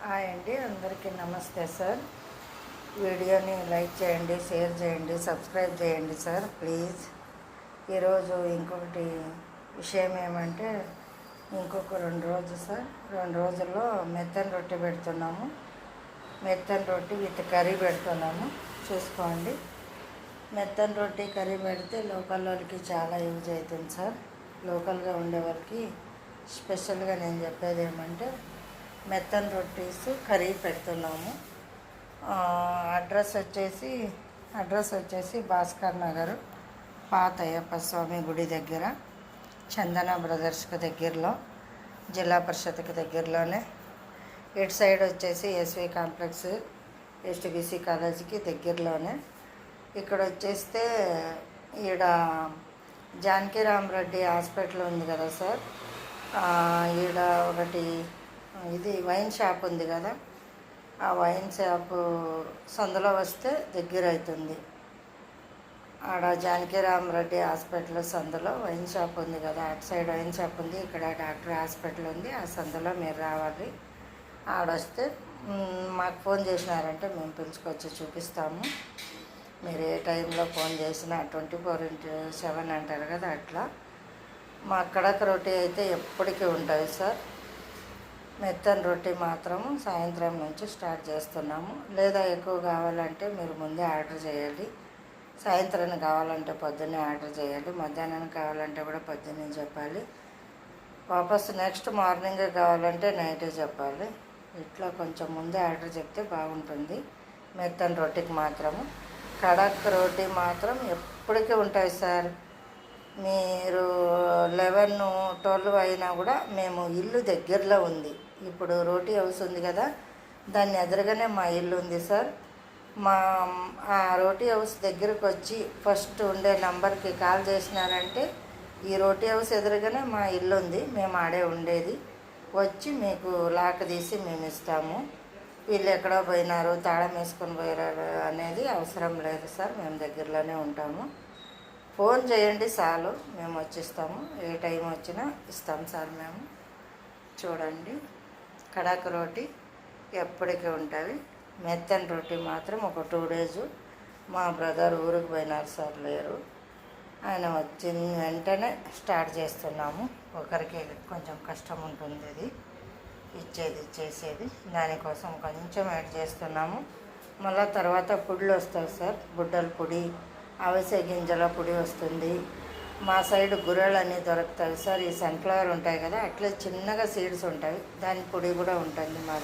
Hi అండి, అందరికీ నమస్తే సార్. వీడియోని లైక్ చేయండి, షేర్ చేయండి, సబ్స్క్రైబ్ చేయండి సార్ ప్లీజ్. ఈరోజు ఇంకొకటి విషయం ఏమంటే, ఇంకొక 2 రోజులు సార్, 2 రోజుల్లో మెత్తని రొట్టె పెడుతున్నాము. మెత్తని రొట్టె విత్ కర్రీ పెడుతున్నాము, చూసుకోండి. మెత్తని రొట్టె కర్రీ పెడితే లోకల్ వాళ్ళకి చాలా యూజ్ అవుతుంది సార్. లోకల్గా ఉండే వాళ్ళకి స్పెషల్గా నేను చెప్పేది ఏమంటే, మెత్తని రొట్టెస్ కర్రీ పెడుతున్నాము. అడ్రస్ వచ్చేసి భాస్కర్ నగర్, పాత అయ్యప్ప స్వామి గుడి దగ్గర, చందన బ్రదర్స్కి దగ్గరలో, జిల్లా పరిషత్కి దగ్గరలోనే. ఇటు సైడ్ వచ్చేసి ఎస్వి కాంప్లెక్స్, ఎస్టీబీసీ కాలేజీకి దగ్గరలోనే. ఇక్కడ వచ్చేస్తే ఈడ జానకిరామరెడ్డి హాస్పిటల్ ఉంది కదా సార్, ఈడ ఒకటి ఇది వైన్ షాప్ ఉంది కదా, ఆ వైన్ షాపు సందులో వస్తే దగ్గర అవుతుంది. ఆడ జానకిరామరెడ్డి హాస్పిటల్ సందులో వైన్ షాప్ ఉంది కదా, అటు సైడ్ వైన్ షాప్ ఉంది, ఇక్కడ డాక్టర్ హాస్పిటల్ ఉంది. ఆ సందులో మీరు రావాలి. ఆడొస్తే మాకు ఫోన్ చేసినారంటే మేము పిలుచుకొచ్చి చూపిస్తాము. మీరు ఏ టైంలో ఫోన్ చేసినా 24/7 అంటారు కదా, అట్లా. మా కడక రొట్టె అయితే ఎప్పటికీ ఉంటుంది సార్. మెత్తని రొట్టె మాత్రము సాయంత్రం నుంచి స్టార్ట్ చేస్తున్నాము. లేదా ఎక్కువ కావాలంటే మీరు ముందే ఆర్డర్ చేయాలి. సాయంత్రానికి కావాలంటే పొద్దున్నే ఆర్డర్ చేయాలి. మధ్యాహ్నానికి కావాలంటే కూడా పొద్దున్నే చెప్పాలి. వాపస్ నెక్స్ట్ మార్నింగ్ కావాలంటే నైటే చెప్పాలి. ఇట్లా కొంచెం ముందే ఆర్డర్ చెప్తే బాగుంటుంది. మెత్తని రొట్టెకి మాత్రము. కడక్ రోటీ మాత్రం ఎప్పటికీ ఉంటాయి సార్. మీరు 11-12 అయినా కూడా మేము ఇల్లు దగ్గరలో ఉంది. ఇప్పుడు రోటీ హౌస్ ఉంది కదా, దాన్ని ఎదురుగానే మా ఇల్లు ఉంది సార్. ఆ రోటీ హౌస్ దగ్గరకు వచ్చి ఫస్ట్ ఉండే నంబర్కి కాల్ చేసినారంటే, ఈ రోటీ హౌస్ ఎదురుగానే మా ఇల్లు ఉంది, మేము ఆడే ఉండేది. వచ్చి మీకు లాక్ తీసి మేము ఇస్తాము. వీళ్ళు ఎక్కడో పోయినారు, తాళం వేసుకొని పోయారు అనేది అవసరం లేదు సార్. మేము దగ్గరలోనే ఉంటాము. ఫోన్ చేయండి చాలు, మేము వచ్చిస్తాము. ఏ టైం వచ్చినా ఇస్తాం సార్ మేము. చూడండి, కడాకు రోటీ ఎప్పటికీ ఉంటుంది. మెత్తని రొట్టె మాత్రం ఒక 2 days. మా బ్రదర్ ఊరికి పోయినారు సార్, లేరు. ఆయన వచ్చిన వెంటనే స్టార్ట్ చేస్తున్నాము. ఒకరికి కొంచెం కష్టం ఉంటుంది ఇది చేసేది, దానికోసం కొంచెం యాడ్ చేస్తున్నాము. మళ్ళీ తర్వాత పొడులు వస్తాయి సార్, బుడ్డల పొడి, అవిసె గింజల పొడి వస్తుంది. మా సైడ్ గుర్రెలు అన్నీ దొరుకుతాయి సార్. ఈ సన్ఫ్లవర్ ఉంటాయి కదా, అట్లే చిన్నగా సీడ్స్ ఉంటాయి, దాని పొడి కూడా ఉంటుంది మా దగ్గర.